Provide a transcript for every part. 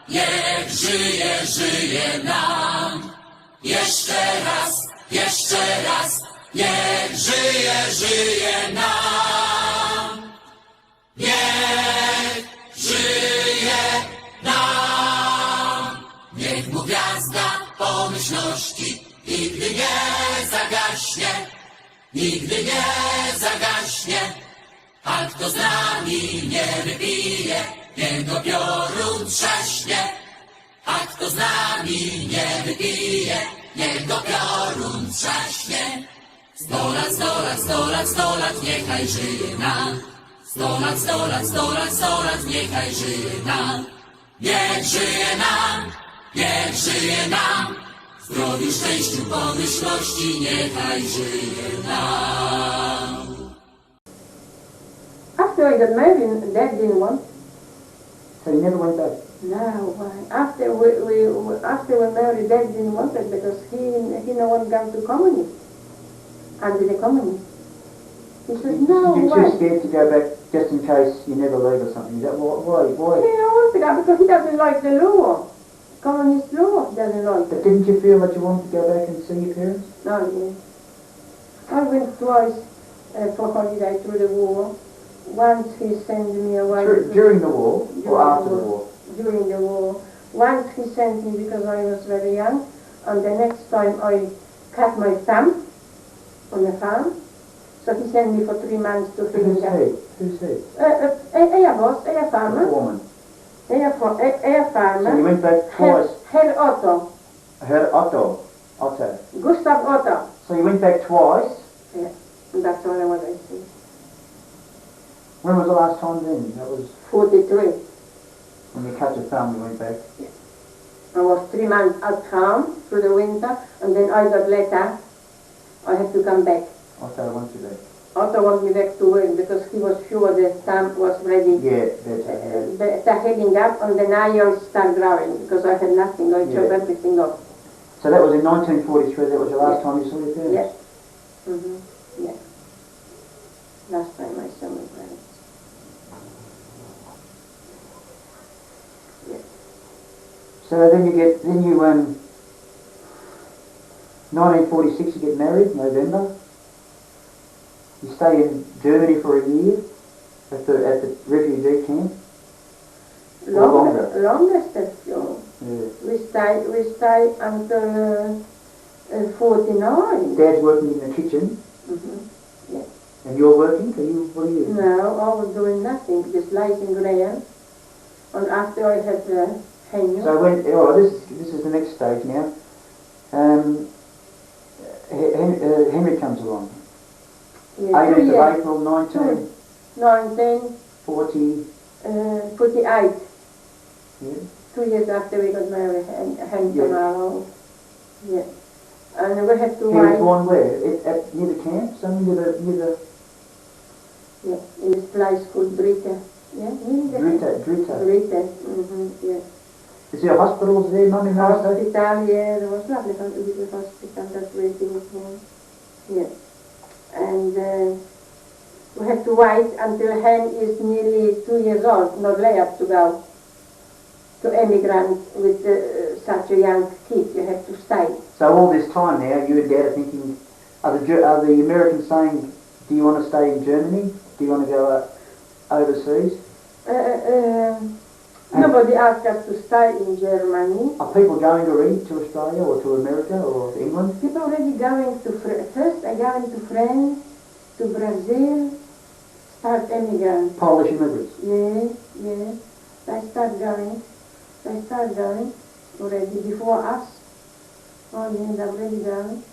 Niech żyje, żyje nam. Jeszcze raz, niech żyje, żyje nam. Niech żyje nam. Niech mu gwiazda pomyślności nigdy nie zagaśnie, nigdy nie zagaśnie. A kto z nami nie wypije, niech go piorun trzaśnie. A kto z nami nie wypije, niech go piorun trzaśnie. 100 lat, 100 lat, 100 lat, 100 lat, niechaj żyje nam. 100 lat, 100 lat, 100 lat, 100 lat, niechaj żyje nam. Niech żyje nam, niech żyje nam. W zdrowiu, szczęściu, pomyślności, niechaj żyje nam. After I got married, Dad didn't want. So you never went back? No, why? After we married, Dad didn't want it because he no one got to communist, under the communist. He said, no, You're why? too scared to go back just in case you never leave or something. Is that why? He don't want to go because he doesn't like the law. Communist law, he doesn't like But it. didn't you feel that you wanted to go back and see your parents? No, yes. I went twice for holiday through the war. Once he sent me away. During the war or after the war? During the war. Once he sent me because I was very young, and the next time I cut my thumb on the farm. So he sent me for 3 months to Who's Pila. he? Who's he? A farmer. The woman. A farmer. So you went back twice. Herr Otto. Otto. Gustav Otto. So you went back twice. Yeah, that's all I want to say. When was the last time then? That was 43. when you cut your thumb, you went back. I was 3 months at home through the winter, and then I got letter. I had to come back. Otto wants you back. Otto wanted me back to work because he was sure the thumb was ready. Yeah, better. The heading up, and then iron start growing because I had nothing. I chopped everything off. So that was in 1943. That was the last time you saw your parents. Yes. Yeah. Last time I saw my parents. Yes. So then you 1946 you get married, November. You stay in Germany for a year at the refugee camp. Longest actually. Yeah. We stay until 49. Dad's working in the kitchen. Yeah. And you're working? What are you? No, I was doing nothing, just slicing grain. And after I had henna. So this is the next stage now. Henry comes along. Yeah, 18th of April 1948. 48. Yeah. 2 years after we got married, and came along. Yeah. And we had to He was born where? Near the camp? Somewhere near the... Yeah, in this place called Drita. Yeah, Drita. Yeah. Is there hospitals there, Mummy? Hospital, yeah, there was lovely little hospital, that's where he was born. Yeah. And we had to wait until Hen is nearly 2 years old, not allowed to go to emigrant with such a young kid. You have to stay. So all this time now, you and Dad are thinking, are the Americans saying, do you want to stay in Germany? Do you want to go overseas? Nobody asked us to stay in Germany. Are people going already to Australia or to America or to England? People already going to first are going to France, to Brazil, start emigrants. Polish immigrants? Yeah. They start going already before us. Oh yeah, they're already going.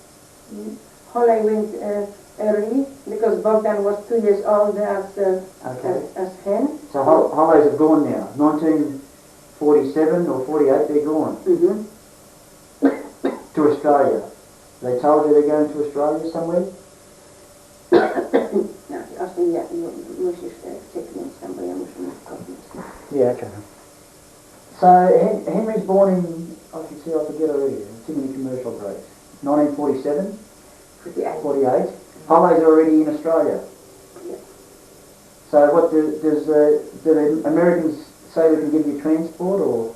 Yeah. Holly went early because Bogdan was 2 years older as Hen. So holidays have gone now. 1947 or 48, they're gone. To Australia. They told you they're going to Australia somewhere? Yeah, okay. So Henry's born in, I forget already, too many commercial breaks. 1947? 48. Holidays are already in Australia. Yeah. So what do the Americans say we can give you transport or?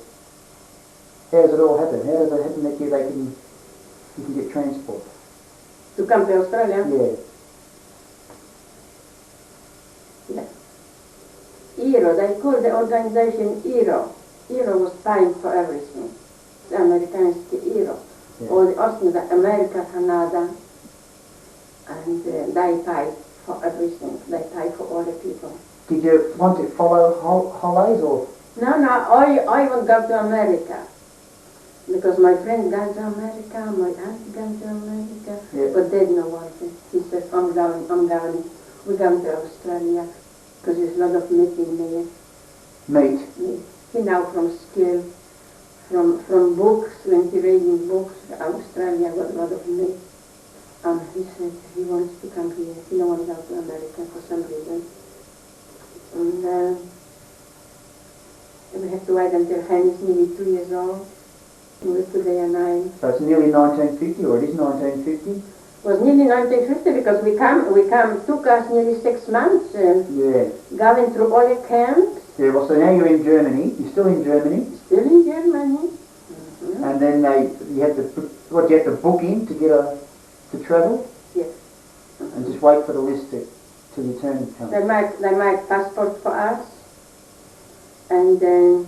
How does it all happen? How does it happen that you can get transport? To come to Australia? Yeah. Yeah. ERO, they called the organization ERO. ERO was paying for everything. The Americans, the ERO. Yeah. All the Australia, America, Canada, and they pay for everything. They pay for all the people. Did you want to follow holidays or? No, I would go to America. Because my friend got to America, my aunt got to America, Yeah. but they didn't want it. He says, I'm going, we're going to Australia, because there's a lot of meeting there. Meat. He now from school, from books, when he reading books, Australia got a lot of meat. And he said he wants to come here. He don't want to go to America for some reason. And we have to wait until Hen is nearly 2 years old. We put their name. So it's nearly 1950, or it is 1950? It was nearly 1950 because we come, took us nearly 6 months Yeah. going through all the camps. Yeah, well, so now you're in Germany. You're still in Germany. Still in Germany. Mm-hmm. And then you have to book in to get to travel? Yes. And just wait for the list to return to come. They make passport for us, and then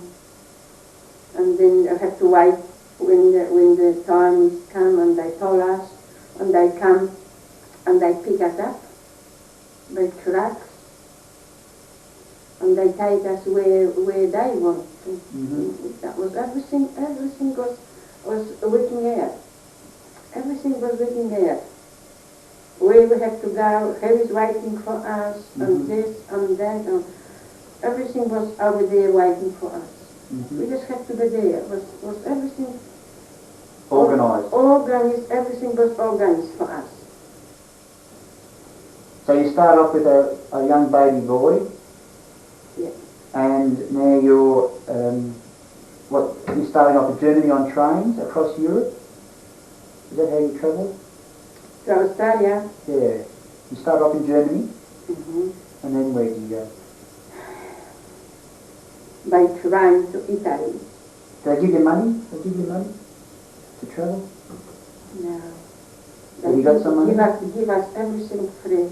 I have to wait when the time is come, and they told us, and they come and they pick us up by trucks, and they take us where they want to. Mm-hmm. That was everything was working out. Everything was working out. Where we have to go, who is waiting for us, Mm-hmm. and this and that, and everything was over there waiting for us. Mm-hmm. We just had to be there. It was everything Organised. organized, everything was organized for us. So you start off with a young baby boy. Yeah. And now you're, you're starting off in Germany on trains across Europe? Is that how you travel? To Australia. Yeah. You start off in Germany, Mm-hmm. and then where do you go? By train to Italy. Do they give you money? Do they give you money to travel? No. Have you got some money? Give us everything free.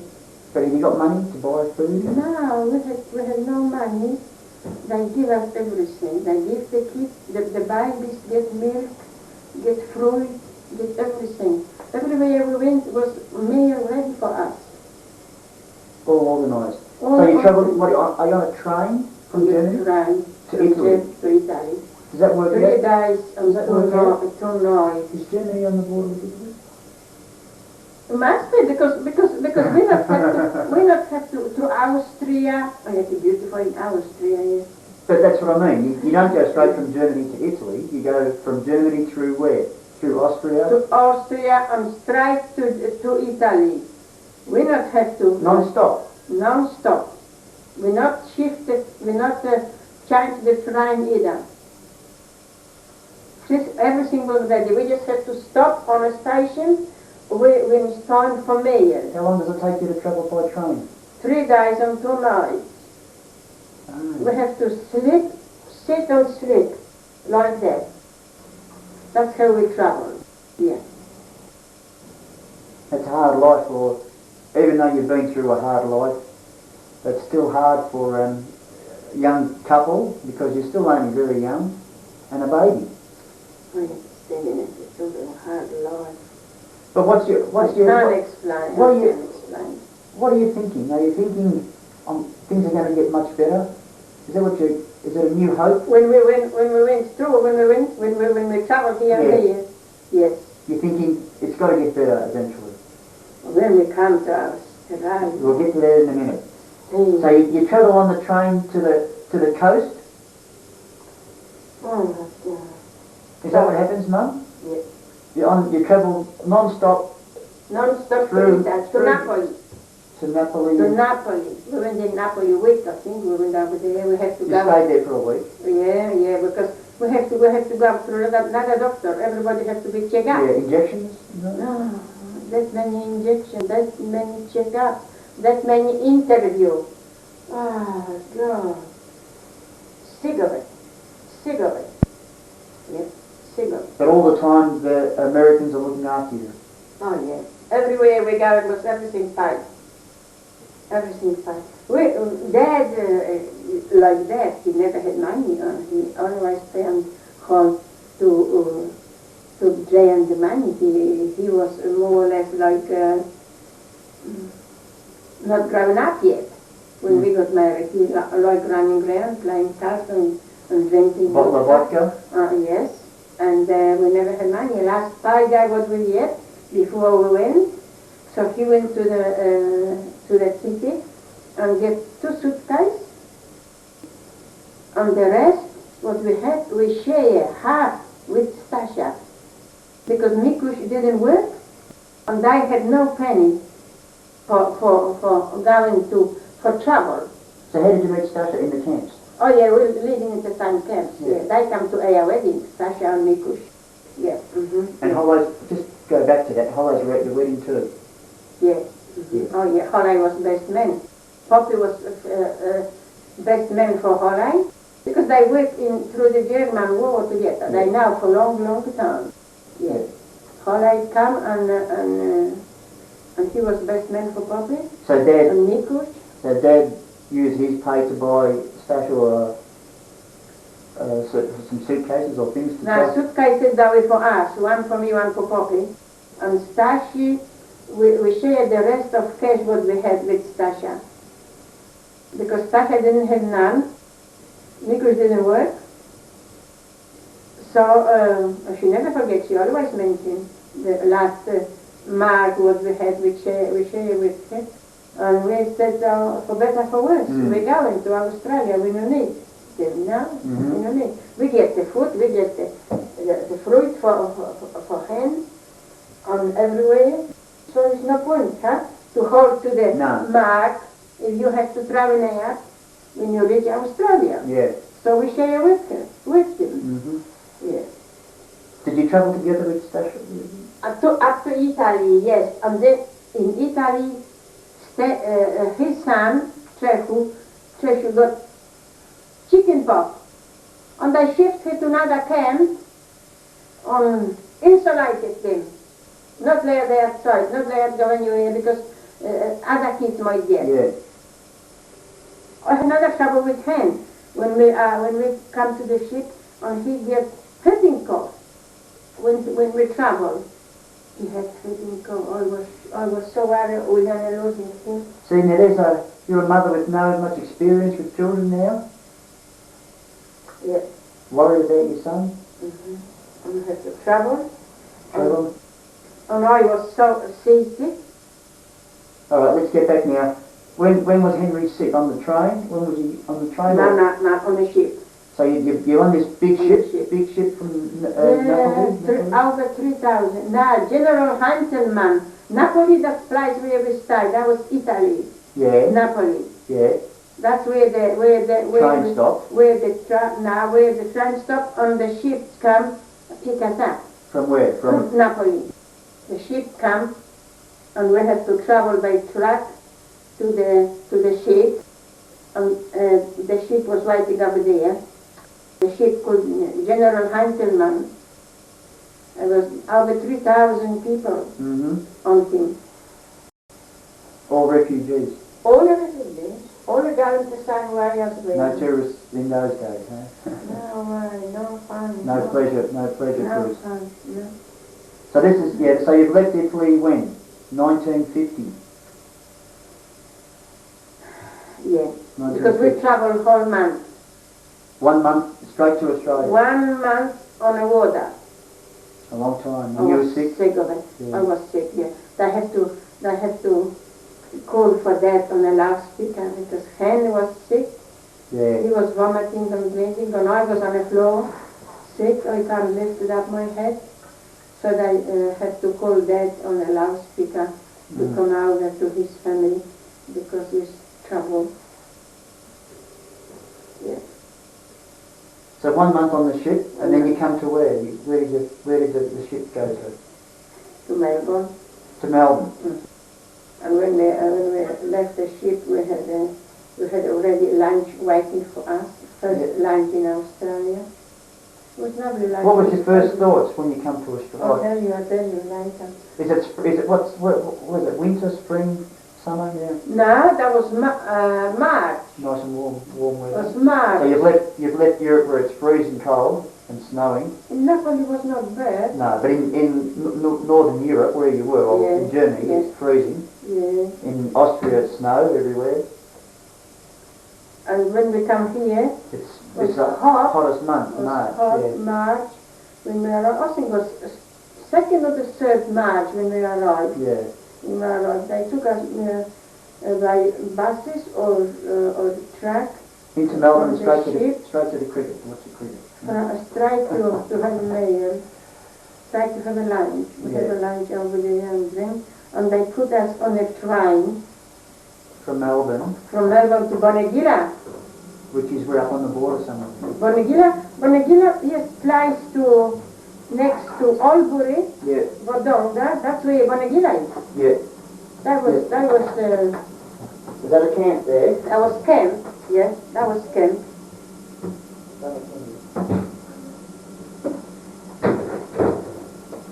But have you got money to buy food? No, we had no money. They give us everything. They give the kids, the babies get milk, get fruit, get everything. Everywhere we went was meal ready for us. All organised. All So you travel, organised. are you on a train from We Germany? train To Italy? To Italy. Does that work 3 out? days Does that work out? to night. Is Germany on the border with Italy? It must be because we not have to Austria. Oh, it's beautiful in Austria. Yes. But that's what I mean. You don't go straight from Germany to Italy. You go from Germany through where? Through Austria? To Austria and straight to Italy. We not have to Non-stop? non-stop. We not shifted. We not changed the train either. Just everything was ready. We just had to stop on a station when it's time for meal. How long does it take you to travel by train? 3 days and 2 nights. We have to sit and sleep like that. That's how we travel. Yeah. It's a hard life, or even though you've been through a hard life, it's still hard for a young couple because you're still only very young and a baby. I understand it. It's a hard life. But what's your I can't explain. what I are you- can't explain. what are you thinking? Are you thinking things are going to get much better? Is it a new hope? When we went through, when we traveled here and Yeah. here, yes. You're thinking it's got to get better eventually. When we come to Australia, We'll get to that in a minute. So you travel on the train to the coast. oh my God. Is that what happens, Mum? Yes. You travel non-stop Non-stop Through- to through- Napoli. to Napoli. To Napoli. We went in Napoli a week, I think. We went over there. We had to You go. stayed there for a week. Yeah, because we have to go through another doctor. Everybody has to be checked up. Yeah, injections. No? No, that many injections, that many check-up, that many interview. Oh, God. Sick of it. Sick of it. Yes, But all the time the Americans are looking after you. Oh yes. Everywhere we go, it was everything fine. Everything fine. Dad, like that, he never had money. He always spent home to drain the money. He was more or less like not grown up yet when we got married. He like running around, playing cards and drinking. Bottle of vodka? Yes. And we never had money. Last Friday what we had before we went. So he went to the city and get 2 suitcases. And the rest, what we had, we share half with Stasha. Because Mikush didn't work, and I had no penny for going for travel. So how did you meet Stasha in the camps? Oh yeah, we were living in the same camps. Yeah. Yeah. They come to our wedding, Stasha and Mikush. Yeah. Mm-hmm. And Hollows, just go back to that, Hollows were at your wedding too? Yes. Mm-hmm. Yeah. Oh yeah, Holly was best man. Poppy was best man for Holly because they worked through the German war together. They know for long time. Yeah. Holly come and he was best man for Poppy. So Dad, and Mikush. So Dad used his pay to buy Stasha some suitcases or things to Now take? suitcases that were for us, one for me, one for Poppy. And Stashi, we shared the rest of cash what we had with Stasha. Because Stasha didn't have none, Mikush didn't work. So she never forgets, she always mentioned the last mark what we had, we share with her. And we said, for better for worse, we're going to Australia, we don't need. No, we don't need. We get the food, we get the fruit for hands and everywhere. So there's no point, to hold to the mark if you have to travel there when you reach Australia. Yeah. So we share with him. Yeah. Did you travel together with Stasha? Up to Italy, yes. And then in Italy, his son, Trefu got chicken pox. And they shifted to another camp and insulated them. Not let they outside, not let go anywhere because other kids might get. Yeah. I had another trouble with him when we come to the ship and he gets whooping cough when we travel. He had whooping cough. I was so worried we're going to lose him. See, now you're a mother with no much experience with children now. Yes. Worried about your son? And we had to travel. Travel? And I was so seasick. All right, let's get back now. When was Henry sick? On the train? When was he on the train? No, on the ship. So you're on this big ship from Napoli? Over 3,000. Now, General Hanselman, Napoli, that place where we stayed, that was Italy. Yeah. Napoli. Yeah. That's where the train stopped. Where the train stopped and the ships come pick us up. From where? From Napoli. The ship come and we had to travel by truck to the ship, and the ship was waiting over there. The ship called General Hanselman. There was over 3,000 people on him. All refugees? All the refugees. All the going the same way as we. No tourists in those days, huh? No way, no fun. No pleasure No cruise. fun, no. So this is, so you've left Italy when? 1950? Yeah, because we traveled whole month. 1 month straight to Australia? 1 month on the water. A long time. And you were sick? Sick of it. Yeah. I was sick, yeah. They have to call for that on the loudspeaker because Henry was sick. Yeah. He was vomiting and drinking and I was on the floor sick. I can't lift it up my head. So they had to call Dad on the loudspeaker to come over to his family because he's trouble. Yeah. So 1 month on the ship, and then you come to where? Where did the ship go to? To Melbourne. To Melbourne. And when we left the ship, we had already lunch waiting for us. First lunch in Australia. It was lovely like What was this. your first thoughts when you come to I'll Australia? tell you later. Is it what was it? Winter, spring, summer? Yeah. No, that was March. Nice and warm It weather. was March. So you've left Europe where it's freezing cold and snowing. In Napoli was not bad. No, but in northern Europe where you were, or in Yes, Germany, yes. it's freezing. Yeah. In Austria, it's snow everywhere. And when we come here, It's was the hot. hottest month, it was March. hot Yeah. March. When we arrived, I think it was 2nd or the 3rd March when we arrived. Yeah. When we arrived, they took us by buses or truck, Into Melbourne, On the straight to ship. the cricket. What's the cricket? straight to have a meal, straight to have a lunch. We had Yeah. a lunch over there and drink, and they put us on a train From Melbourne, from Melbourne to Bonegilla. which is we're up on the border somewhere. Bonegilla is placed to next to Albury, Yeah. Wodonga. That's where Bonegilla is. Yeah. That was Is that a camp there? that was camp. Yes, that was camp.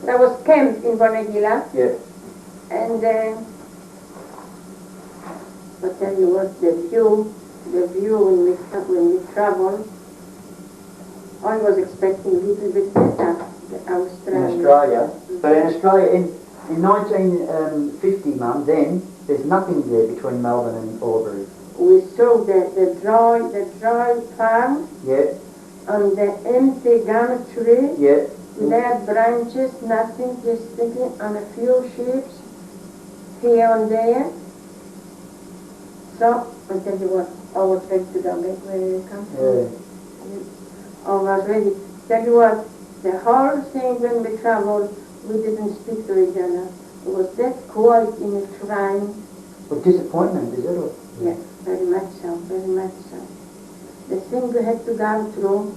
That was camp in Bonegilla, Yeah. and I tell you what, the view when we traveled, I was expecting a little bit better. The In Australia. Australia. But in Australia, in 1950, Mum, then there's nothing there between Melbourne and Albury. We saw the dry farm Yeah. and the empty gum tree Yeah. without branches, nothing, just sticking, and a few sheep here and there. So, I tell you what, I was ready to go back where we come Yeah. from. I was ready. Tell you what, the whole thing when we traveled, we didn't speak to each other. It was that quiet in the train. What disappointment is it? Or? Yeah, very much so, very much so. The thing we had to go through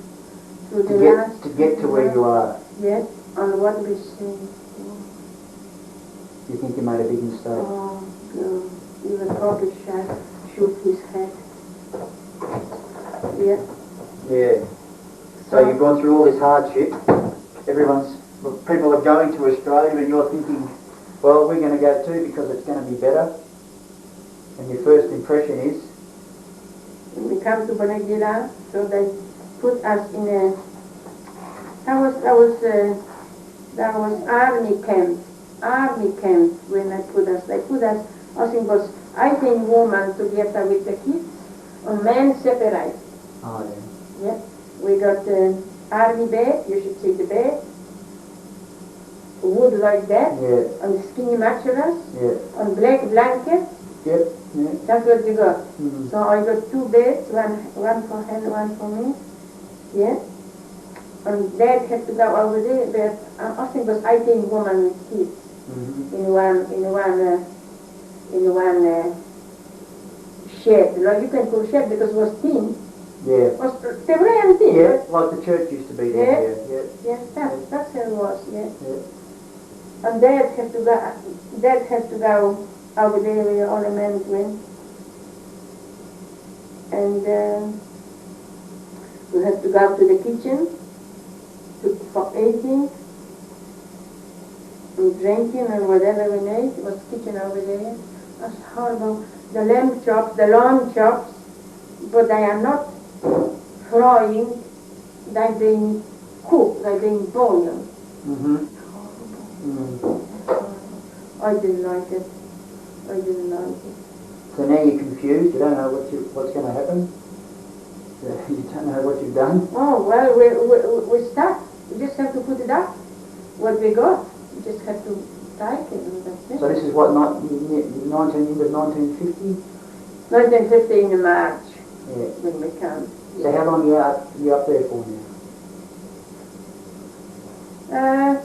the last... To get to where you are, Yes, and what we see. you think you made a big mistake. Oh, God. Even probably shoot his head. Yeah. Yeah. So you've gone through all this hardship. People are going to Australia and you're thinking, well, we're going to go too because it's going to be better. And your first impression is? When we come to Bonegilla, so they put us in a... That was army camp. Army camp when they put us. They put us, I think it was 18 women together with the kids, and men separate. Oh, yeah. Yeah. We got army bed, you should see the bed, wood like that, Yeah. on skinny mattress, Yeah. on black blanket. Yep. Yeah. That's what we got. Mm. So I got 2 beds, one for him, one for me. Yeah. And Dad had to go over there, but I think it was 18 women with kids Mm-hmm. in one shed. Like you can call shed because it was thin. Yeah. They were empty. Yeah, like the church used to be there. Yeah. Yes, that's how it was, yeah. Yeah. And Dad had to go over there where all the men went. And we had to go to the kitchen for eating and drinking and whatever we need. It was kitchen over there. That's horrible. The lamb chops, but they are not frying, they've been cooked, they've been boiled. Mm-hmm. Mm. I didn't like it. I didn't like it. So now you're confused. You don't know what's going to happen. You don't know what you've done. Oh, well, we're stuck. We just have to put it up. What we got, we just have to take it and that's it. So this is what, end of 1950? 1950 in March, Yeah. when we come. So how long you up there for now?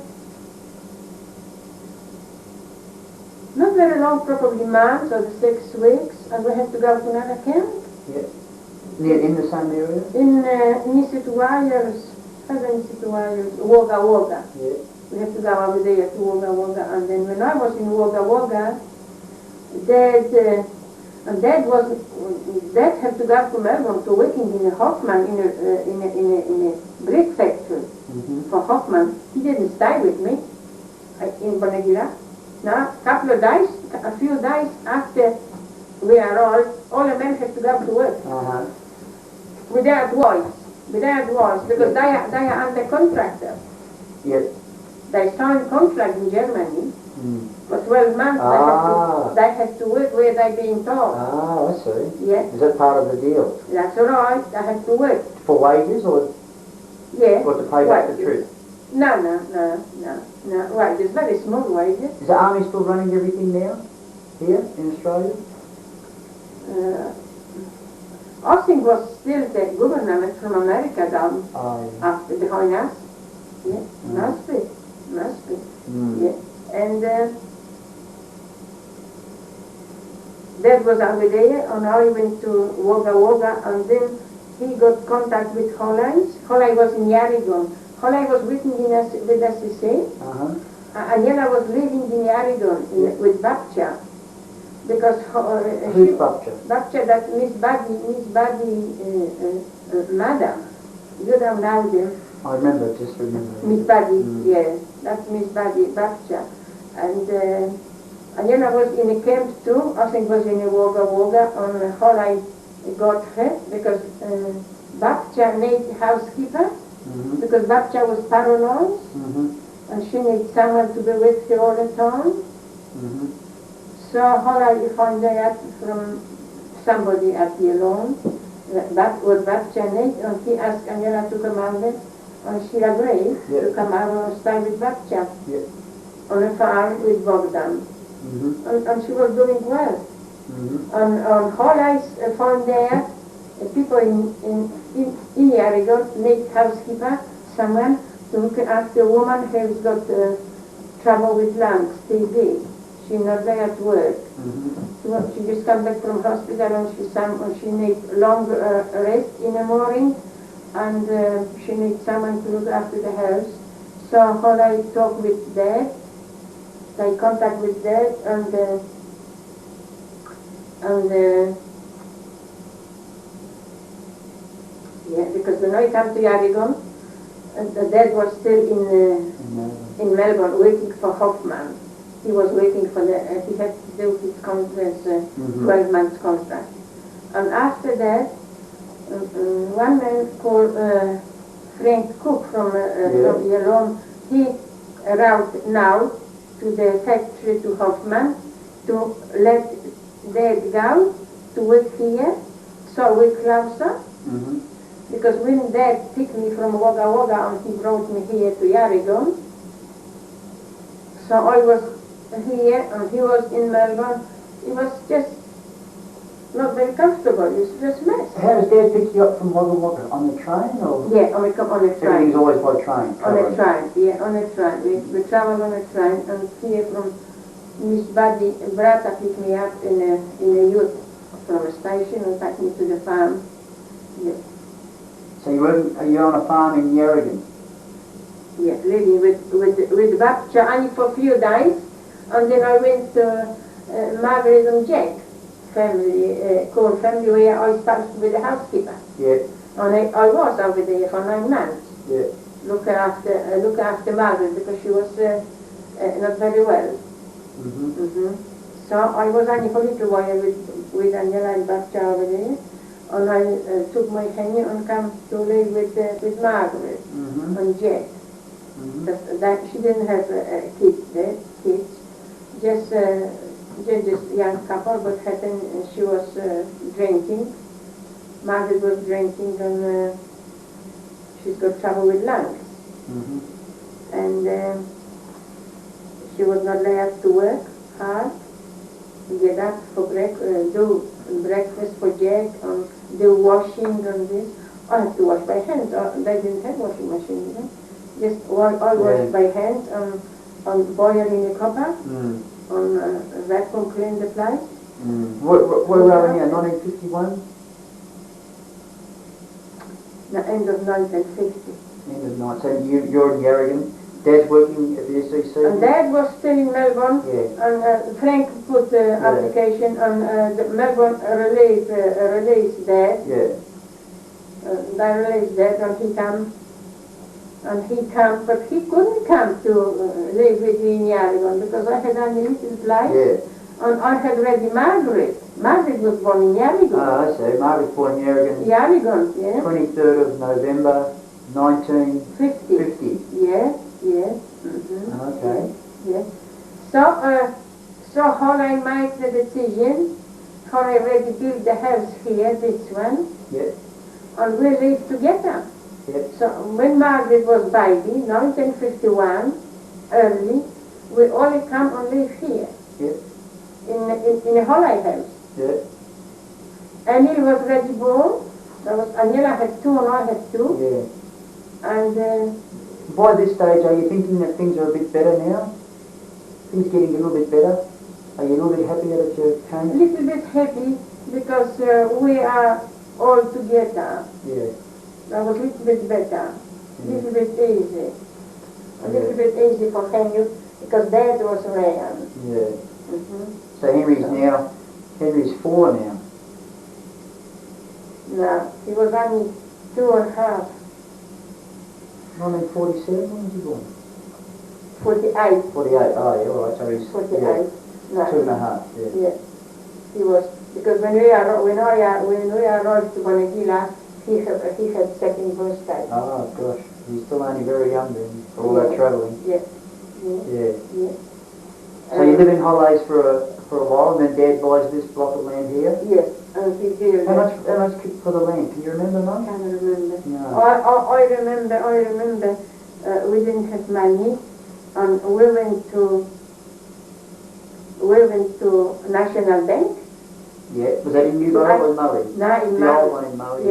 Not very long, probably months or 6 weeks, and we have to go to another camp. Yeah. In the same area? In Nisituayers, Wagga. Yeah. We have to go over there to Wagga, and then when I was in Wagga, Dad And Dad had to go to Melbourne to working in a Hoffman in a brick factory for Hoffman. He didn't stay with me in Bonegilla. Now, a few days after we are all the men had to go to work without voice, because they are under contractor. Yes. They signed contract in Germany. For 12 months they had to work where they being told. Ah, I see. Yeah. Is that part of the deal? That's all right, they had to work. For wages or Yeah. or to pay back the trip? No. Wages, very small wages. Is the army still running everything now here in Australia? I think was still the government from America down after behind us. Yeah, must be. Yeah. And Dad was over there, and I went to Wagga, and then he got contact with Holland. Holland was in Yarragon. Holland was working with SCC, and then I was living in Yarragon with Babcha, because Who's Babcha? Babcha, that Miss Buddy, madam. You don't know them. I remember, just remember. Miss Buddy, yeah, that's Miss Buddy, Babcha. And then I was in a camp too, I think was in a Wagga, and how I got her, because Babcha needed housekeeper, because Babcha was paralyzed, and she needed someone to be with her all the time. So how I found out from somebody at the alone, that what Babcha needed, and he asked Angela to come over, and she agreed to come over and stay with Babcha on a farm with Bogdan. And she was doing well. And how I found out people in Yarragon need housekeeper, someone to look after a woman who's got trouble with lungs, TB. She's not there at work. She just come back from hospital and she needs long rest in the morning, and she needs someone to look after the house. So how I talk with Dad, they contact with Dad, and yeah, because when I come to Yarragon, Dad was still in Melbourne working for Hoffman. He was waiting for he had to do his 12 months contract. And after that, one man called Frank Cook from Yarragon, he wrote now to the factory to Hoffman to let Dad go to work here, so we're closer. Because when Dad picked me from Wagga and he brought me here to Yarragon, so I was here and he was in Melbourne. It was just not very comfortable. It was just mess. How does Dad pick you up from Wagga? On the train or? Yeah, on a train. Everything's always by train. On a train, yeah, on a train. We travel on a train, and here from Miss Buddy, Brata picked me up in a youth from a station and took me to the farm. Yeah. So you're on a farm in Yarragon? Yeah, living with Babcha only for a few days, and then I went to Margaret and Jack family, Corn family, where I started with the housekeeper. Yeah. And I was over there for 9 months. Yeah. Look after Margaret, because she was not very well. So I was only for a little while with Angela and Babcha over there, and I took my henny and come to live with Margaret and Jack. That she didn't have kids, just young couple, but she was drinking. Margaret was drinking, and she's got trouble with lungs. And she was not allowed to work hard, get up for do breakfast for Jack, and do washing and this. I have to wash by hand. They didn't have washing machine, you know. Just I wash by hand on boil in a copper, on vacuum clean the place. Where are we here, 1951? The end of 1950. End of 19. So you're in Yarragon? Dad's working at the SCC? And Dad was still in Melbourne, Yeah. and Frank put the application on the Melbourne release Dad. Yeah. They released Dad, and he come. And he come, but he couldn't come to live with me in Yarragon because I had only little place. Yeah. And I had already Margaret. Margaret was born in Yarragon. Oh, I see. Margaret's born in Yarragon. Yarragon, yeah. 23rd of November, 1950. Yeah, yeah. Mm-hmm. Okay. Yeah. So how I make the decision, how I already built the house here, this one, Yeah. and we live together. Yeah. So when Margaret was baby, 1951, early, we only come and live here, Yeah. in a holiday house. Yeah. Emil was already born. Aniela had two and I had two. Yeah. And By this stage, are you thinking that things are a bit better now? Things getting a little bit better? Are you a little bit happier that you a came? little bit happy because we are all together. Yeah. That was a little bit better, a little bit easy. A little bit easy for Henry because Dad was around. Yeah. Mm-hmm. So Henry's 4 now. No, he was only 2.5. 1947, when was he born? 48. 48, oh yeah, all right, so he's 48. yeah, No. 2.5, yeah. Yeah. He was, because when we arrived to Bonagila, he had second birthday. Oh gosh, he's still only very young then, for all that travelling. Yeah. Yeah. Yeah. Yeah. So you live in holidays for a while, and then Dad buys this block of land here? Yes, and he built. How much for the land? Can you remember, I Mum? can't remember. No. I remember we didn't have money, and we went to National Bank. Yeah. Was that in Newborough or Murray? No, in The Murray. old one in Murray?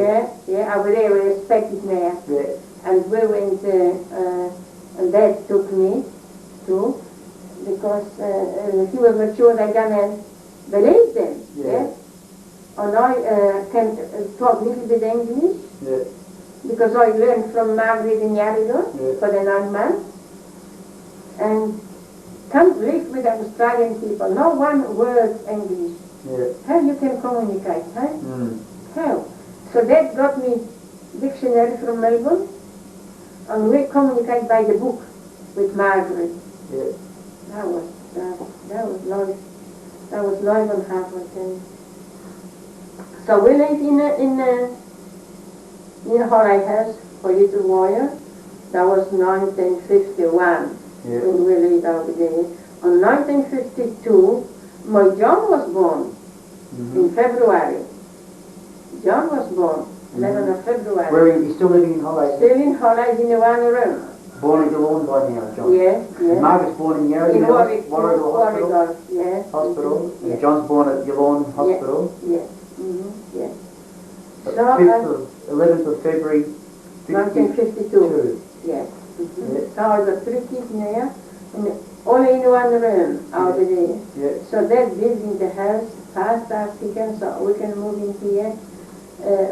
Yeah, over there we respected now. Yeah. And we went, and Dad took me too, because he was not sure they're gonna believe them. Yeah. And I can talk a little bit English, Yeah. because I learned from Margaret in Yarragon Yeah. for the 9 months. And come live with Australian people, no one word English. Yeah. How you can communicate, huh? Mm. How? So Dad got me dictionary from Melbourne, and we communicate by the book with Margaret. Yeah. That was life and half, I tell you. So we lived in a holiday house for a little while. That was 1951 Yeah. when we lived over there. In 1952, my John was born in February. John was born 11th of February. Where are you still living in holidays? Still in holidays in the one room. Born in Geelong by now, John? Yeah, yeah. And Margaret's born in Yarragon In Warragul Hospital? Warragul, yeah. Hospital. Yeah. And John's born at Geelong Hospital. Yeah, yeah. So, 11th of February 1952. Yeah. Yeah. So I got 3 kids now, and all in one room over there. Yeah. So they're building the house fast as he can, so we can move in here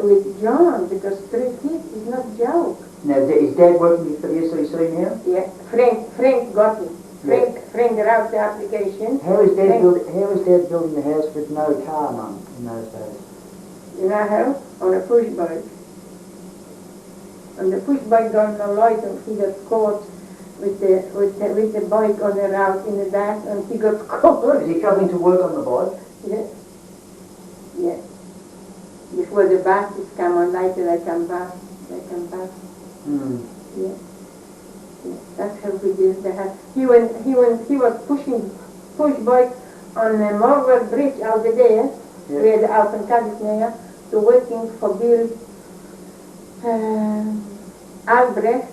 with John, because 3 kids is not joke. Now, is Dad working for the SCC now? Yeah, Frank got it. Frank wrote the application. How is Dad building the house with no car, Mum, in those days? You know how? On a push bike. And the push bike got no light, and he got caught with the bike on the route in the back, and he got caught. Is he coming to work on the bike? Yeah. Yeah. Before the buses come on, later they come back. Hmm. Yeah. Yeah. That's how we did the house. He was push bike on the Morwell Bridge over there, where the open cabin there, to working for Bill Albrecht.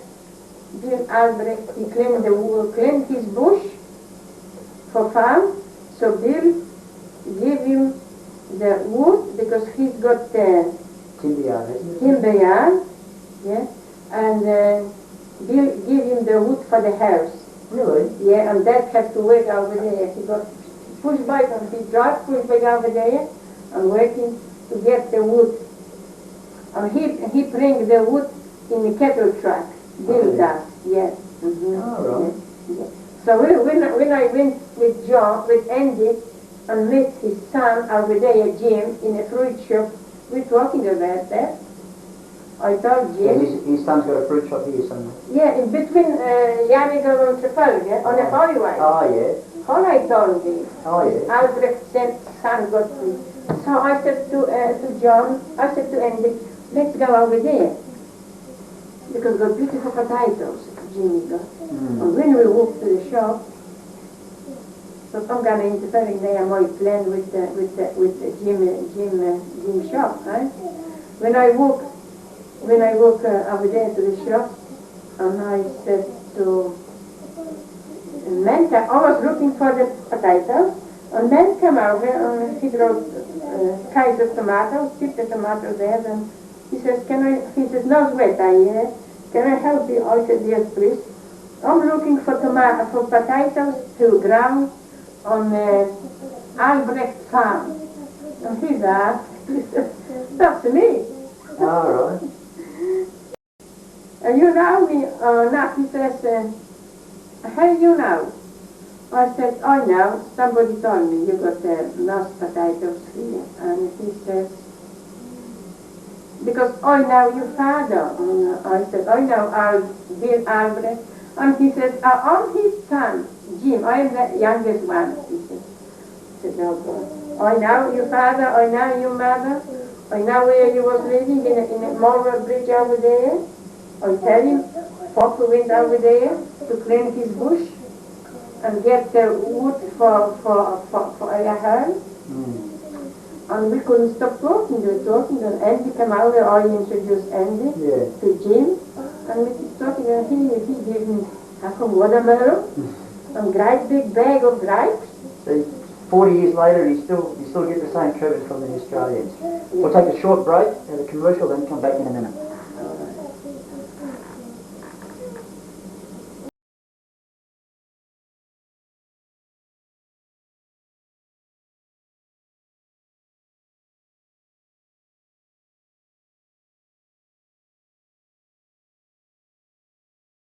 Bill Albrecht, he cleaned his bush for farm, so Bill gave him the wood, because he's got Timber yard, isn't it? timber yard, yeah, and Bill gave him the wood for the house. Really? Yeah, and Dad had to work over there. He got push bike, and he drive push bike over there and working to get the wood. And he bring the wood in the cattle truck. Bill does, yes. Oh, right. Yeah. So when I went with John, with Andy, and met his son over there, Jim, in a fruit shop, we're talking about that. I told Yeah, Jim. his son's got a fruit shop here somewhere. Yeah, in between Yarrigal and Trafalgar, on a highway. Oh, yeah. All I told him. Oh, yeah. Albrecht's son got free. So I said to John, I said to Andy, let's go over there. Because got beautiful potatoes, Jimmy got. And when we walked to the shop, so I'm going to interfere in there my plan with the Jim shop, right? When I walk over there to the shop, and I said to man, I was looking for the potatoes, and man came over and he brought Kaiser tomatoes, keep the tomatoes there, and he says, he says, no sweat, can I help you? I said, yes, please. I'm looking for potatoes to ground on Albrecht farm. And he asked, he said, that's me. All right. And you know me, now he says, how you know? I said, I know, somebody told me you got nice potatoes here. And he says, because I know your father. And I said, I know Bill Albrecht. And he says, I'm his son, Jim, I am the youngest one, he said. I said, oh God, I know your father, I know your mother, I know where you was living in a Marlborough Bridge over there. I tell him, Papa went over there to clean his bush and get the wood for a home. And we couldn't stop talking, and Andy came over, I introduced Andy to Jim, and we keep talking, and he gave me half a watermelon, a great big bag of grapes. See, 40 years later, you still get the same treatment from the Australians. We'll take a short break, have a commercial, then come back in a minute.